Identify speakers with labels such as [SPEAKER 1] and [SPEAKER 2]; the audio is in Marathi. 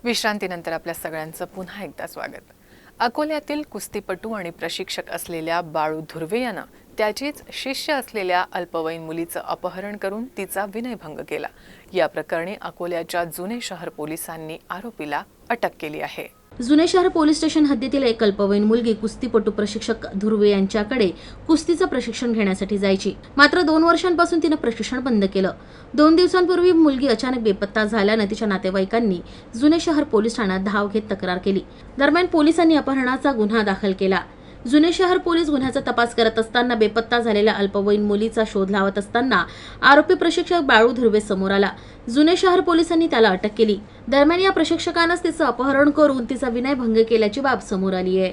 [SPEAKER 1] विश्रांतीनंतर आपल्या सगळ्यांचं पुन्हा एकदा स्वागत। अकोल्यातील कुस्तीपटू आणि प्रशिक्षक असलेल्या बाळू धुर्वे यानं त्याचीच शिष्य असलेल्या अल्पवयीन मुलीचं अपहरण करून तिचा विनयभंग केला। या प्रकरणी अकोल्याच्या जुने शहर पोलिसांनी आरोपीला अटक केली आहे।
[SPEAKER 2] जुने शहर पोलीस स्टेशन हद्दीतील एक अल्पवयीन मुलगी कुस्तीपटू प्रशिक्षक धुर्वे यांच्याकडे कुस्तीचं प्रशिक्षण घेण्यासाठी जायची। मात्र 2 वर्षांपासून तिने प्रशिक्षण बंद केलं। 2 दिवसांपूर्वी मुलगी अचानक बेपत्ता झाल्याने तिच्या नातेवाईकांनी जुने शहर पोलीस ठाण्यात धाव घेत तक्रार केली। दरम्यान पोलिसांनी अपहरणाचा गुन्हा दाखल केला। जुने शहर पोलीस गुन्ह्याचा तपास करत असताना बेपत्ता झालेल्या अल्पवयीन मुलीचा शोध लावत असताना आरोपी प्रशिक्षक बाळू धुर्वे समोर आला। जुने शहर पोलिसांनी त्याला अटक केली। दरम्यान या प्रशिक्षकानंच तिचं अपहरण करून तिचा विनयभंग केल्याची बाब समोर आली आहे।